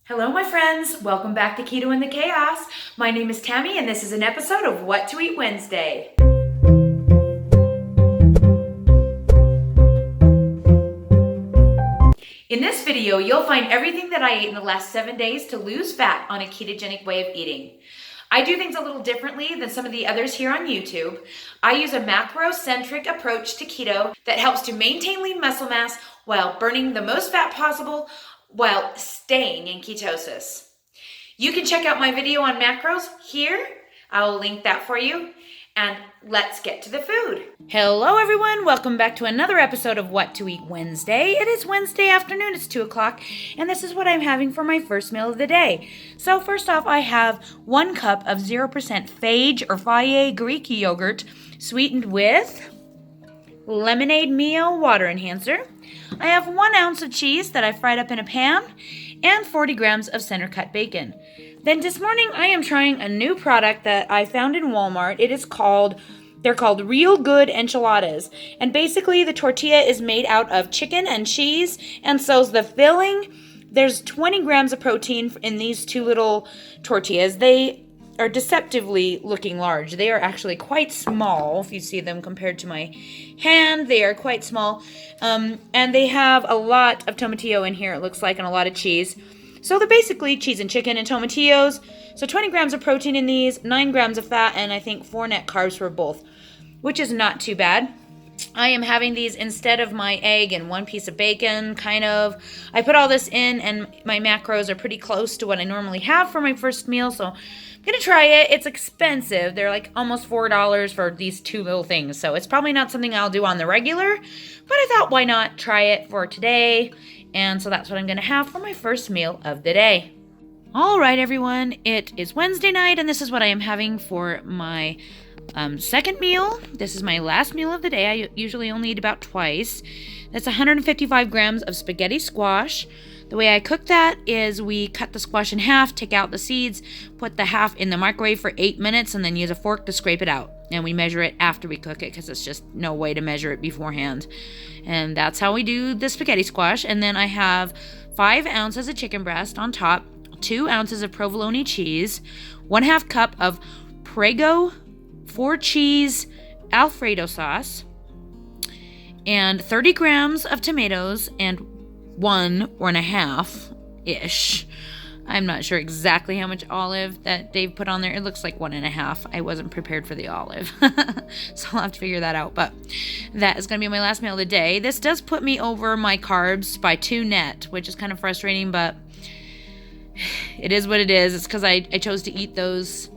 Hello, my friends. Welcome back to Keto and the Chaos. My name is Tammy, and this is an episode of What to Eat Wednesday. In this video, you'll find everything that I ate in the last 7 days to lose fat on a ketogenic way of eating. I do things a little differently than some of the others here on YouTube. I use a macro-centric approach to keto that helps to maintain lean muscle mass while burning the most fat possible while staying in ketosis. You can check out my video on macros here. I'll link that for you. And let's get to the food. Hello everyone, welcome back to another episode of What to Eat Wednesday. It is Wednesday afternoon, it's 2 o'clock, and this is what I'm having for my first meal of the day. So first off, I have 1 cup of 0% phage or Fage Greek yogurt sweetened with lemonade meal water enhancer. I have 1 ounce of cheese that I fried up in a pan and 40 grams of center cut bacon. Then this morning I am trying a new product that I found in Walmart. They're called Real Good Enchiladas. And basically the tortilla is made out of chicken and cheese, and so's the filling. There's 20 grams of protein in these 2 little tortillas. They are deceptively looking large. They are actually quite small. If you see them compared to my hand, they are quite small. And they have a lot of tomatillo in here, it looks like, and a lot of cheese. So they're basically cheese and chicken and tomatillos. So 20 grams of protein in these, 9 grams of fat, and I think 4 net carbs for both, which is not too bad. I am having these instead of my egg and 1 piece of bacon, kind of. I put all this in, and my macros are pretty close to what I normally have for my first meal, so I'm going to try it. It's expensive. They're like almost $4 for these 2 little things, so it's probably not something I'll do on the regular, but I thought, why not try it for today? And so that's what I'm going to have for my first meal of the day. All right, everyone. It is Wednesday night, and this is what I am having for my second meal. This is my last meal of the day. I usually only eat about twice. That's 155 grams of spaghetti squash. The way I cook that is we cut the squash in half, take out the seeds, put the half in the microwave for 8 minutes, and then use a fork to scrape it out. And we measure it after we cook it because it's just no way to measure it beforehand. And that's how we do the spaghetti squash. And then I have 5 ounces of chicken breast on top, 2 ounces of provolone cheese, 1/2 cup of Prego 4-cheese Alfredo sauce, and 30 grams of tomatoes and 1 or 1.5-ish. I'm not sure exactly how much olive that they've put on there. It looks like 1.5. I wasn't prepared for the olive. So I'll have to figure that out. But that is going to be my last meal of the day. This does put me over my carbs by 2 net, which is kind of frustrating, but it is what it is. It's because I chose to eat those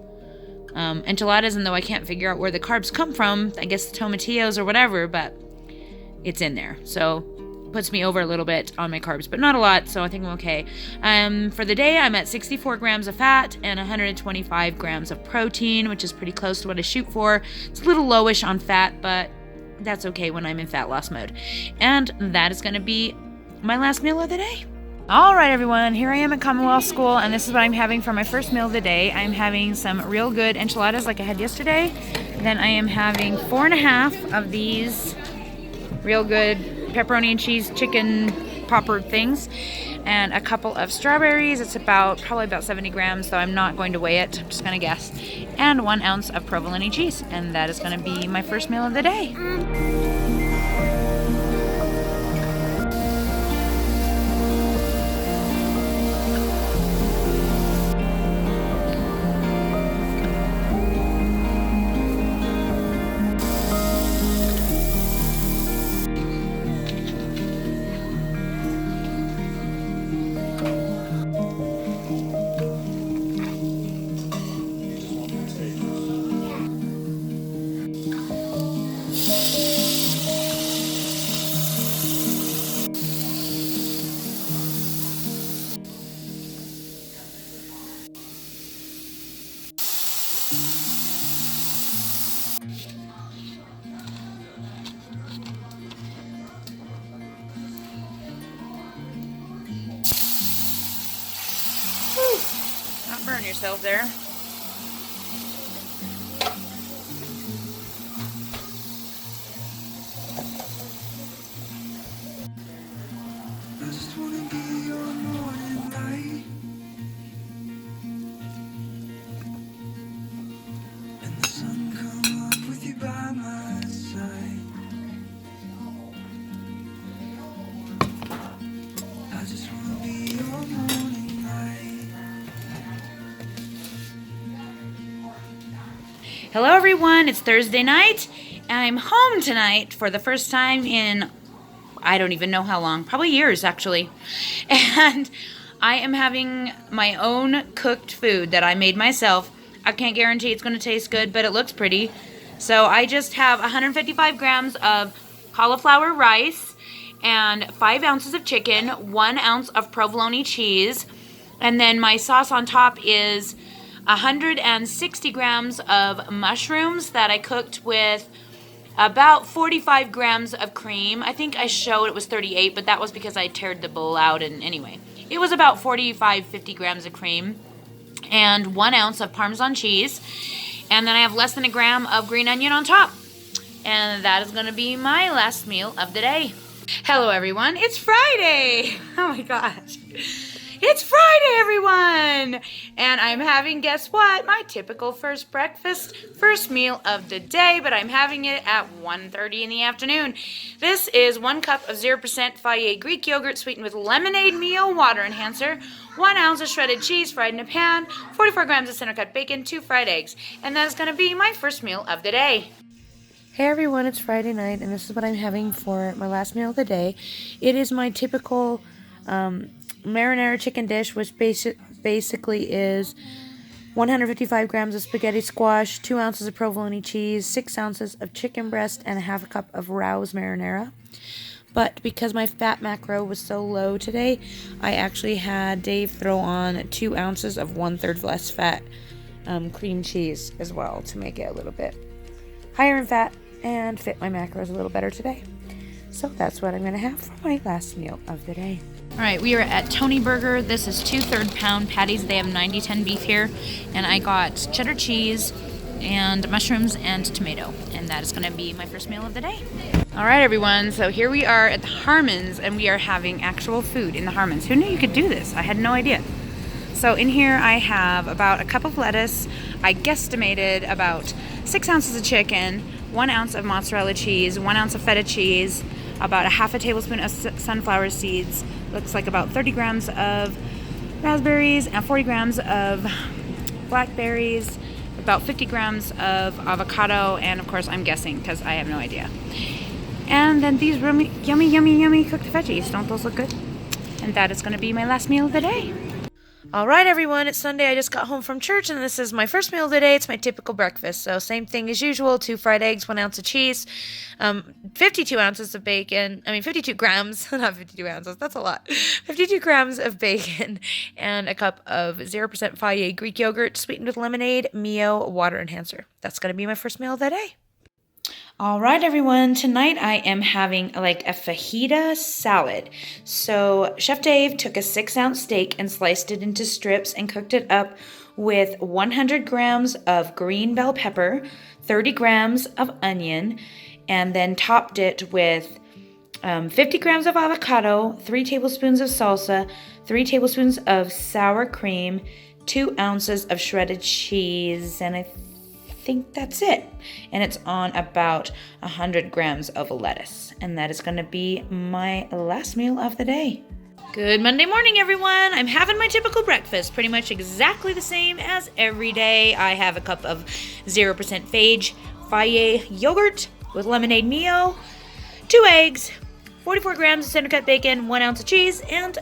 enchiladas, and though I can't figure out where the carbs come from, I guess the tomatillos or whatever, but it's in there. So puts me over a little bit on my carbs, but not a lot, so I think I'm okay. For the day, I'm at 64 grams of fat and 125 grams of protein, which is pretty close to what I shoot for. It's a little lowish on fat, but that's okay when I'm in fat loss mode. And that is going to be my last meal of the day. All right, everyone, here I am at Commonwealth School, and this is what I'm having for my first meal of the day. I'm having some Real Good enchiladas like I had yesterday. Then I am having 4.5 of these Real Good pepperoni and cheese chicken popper things, and a couple of strawberries. It's probably about 70 grams, so I'm not going to weigh it. I'm just going to guess. And 1 ounce of provolone cheese, and that is going to be my first meal of the day. Not burn yourself there. I just wanna be your morning light. Hello everyone, it's Thursday night, and I'm home tonight for the first time in, I don't even know how long, probably years actually. And I am having my own cooked food that I made myself. I can't guarantee it's going to taste good, but it looks pretty. So I just have 155 grams of cauliflower rice and 5 ounces of chicken, 1 ounce of provolone cheese, and then my sauce on top is 160 grams of mushrooms that I cooked with about 45 grams of cream. I think I showed it was 38, but that was because I teared the bowl out, and anyway. It was about 50 grams of cream and 1 ounce of Parmesan cheese. And then I have less than a gram of green onion on top. And that is going to be my last meal of the day. Hello everyone, it's Friday! Oh my gosh. It's Friday, everyone! And I'm having, guess what? My typical first meal of the day, but I'm having it at 1:30 in the afternoon. This is 1 cup of 0% Fage Greek yogurt sweetened with lemonade meal water enhancer, 1 ounce of shredded cheese fried in a pan, 44 grams of center cut bacon, 2 fried eggs. And that is going to be my first meal of the day. Hey everyone, it's Friday night, and this is what I'm having for my last meal of the day. It is my typical marinara chicken dish, which basically is 155 grams of spaghetti squash, 2 ounces of provolone cheese, 6 ounces of chicken breast, and a half a cup of Rouse marinara. But because my fat macro was so low today, I actually had Dave throw on 2 ounces of 1/3 less fat cream cheese as well to make it a little bit higher in fat and fit my macros a little better today. So that's what I'm going to have for my last meal of the day. All right, we are at Tony Burger. This is 2/3 pound patties. They have 90-10 beef here. And I got cheddar cheese and mushrooms and tomato. And that is going to be my first meal of the day. All right, everyone. So here we are at the Harmons, and we are having actual food in the Harmons. Who knew you could do this? I had no idea. So in here I have about a cup of lettuce. I guesstimated about 6 ounces of chicken, 1 ounce of mozzarella cheese, 1 ounce of feta cheese, about a half a tablespoon of sunflower seeds, looks like about 30 grams of raspberries and 40 grams of blackberries, about 50 grams of avocado, and of course I'm guessing because I have no idea. And then these yummy cooked veggies. Don't those look good? And that is going to be my last meal of the day. All right, everyone, it's Sunday. I just got home from church, and this is my first meal of the day. It's my typical breakfast. So same thing as usual, 2 fried eggs, 1 ounce of cheese, 52 ounces of bacon. 52 grams, not 52 ounces. That's a lot. 52 grams of bacon and a cup of 0% Fage Greek yogurt sweetened with lemonade, Mio water enhancer. That's going to be my first meal of the day. All right, everyone. Tonight I am having like a fajita salad. So Chef Dave took a 6-ounce steak and sliced it into strips and cooked it up with 100 grams of green bell pepper, 30 grams of onion, and then topped it with 50 grams of avocado, 3 tablespoons of salsa, 3 tablespoons of sour cream, 2 ounces of shredded cheese, and I think that's it. And it's on about 100 grams of lettuce. And that is going to be my last meal of the day. Good Monday morning, everyone. I'm having my typical breakfast, pretty much exactly the same as every day. I have a cup of 0% Fage yogurt with lemonade Mio, 2 eggs, 44 grams of center cut bacon, 1 ounce of cheese, and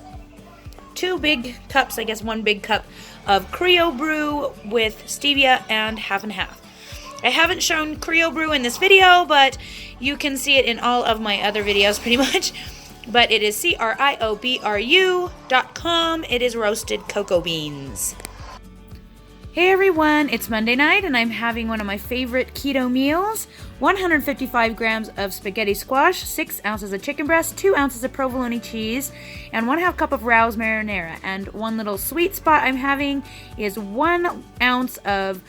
2 big cups, I guess 1 big cup of Creo Brew with stevia and half and half. I haven't shown Creo Brew in this video, but you can see it in all of my other videos pretty much. But it is CRIOBRU.com. It is roasted cocoa beans. Hey everyone, it's Monday night and I'm having one of my favorite keto meals. 155 grams of spaghetti squash, 6 ounces of chicken breast, 2 ounces of provolone cheese, and 1/2 cup of Rouse marinara. And one little sweet spot I'm having is 1 ounce of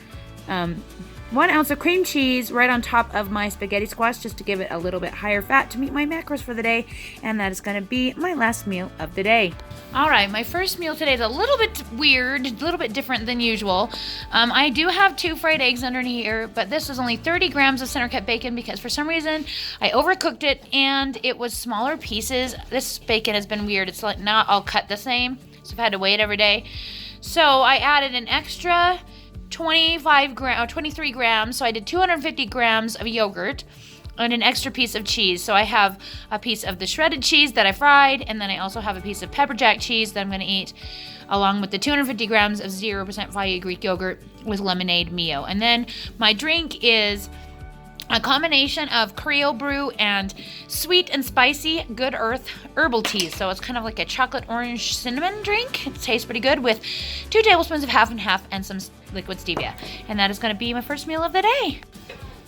1 ounce of cream cheese right on top of my spaghetti squash just to give it a little bit higher fat to meet my macros for the day. And that is going to be my last meal of the day. All right, my first meal today is a little bit weird, a little bit different than usual. I do have 2 fried eggs underneath here, but this is only 30 grams of center cut bacon because for some reason I overcooked it and it was smaller pieces. This bacon has been weird. It's like not all cut the same, so I've had to wait every day. So I added an extra 23 grams. So I did 250 grams of yogurt and an extra piece of cheese. So I have a piece of the shredded cheese that I fried, and then I also have a piece of pepper jack cheese that I'm going to eat, along with the 250 grams of 0% value Greek yogurt with lemonade Mio. And then my drink is a combination of Creole brew and sweet and spicy Good Earth herbal tea. So it's kind of like a chocolate orange cinnamon drink. It tastes pretty good with 2 tablespoons of half and half and some liquid stevia. And that is going to be my first meal of the day.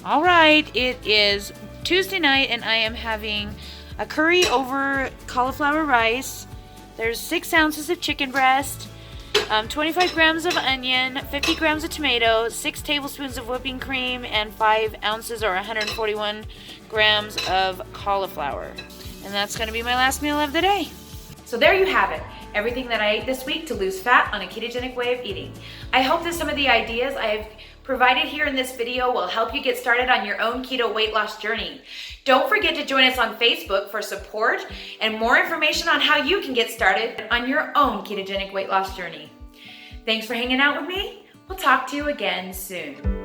All right, it is Tuesday night and I am having a curry over cauliflower rice. There's 6 ounces of chicken breast, 25 grams of onion, 50 grams of tomato, 6 tablespoons of whipping cream, and 5 ounces or 141 grams of cauliflower. And that's going to be my last meal of the day. So there you have it. Everything that I ate this week to lose fat on a ketogenic way of eating. I hope that some of the ideas I have provided here in this video will help you get started on your own keto weight loss journey. Don't forget to join us on Facebook for support and more information on how you can get started on your own ketogenic weight loss journey. Thanks for hanging out with me. We'll talk to you again soon.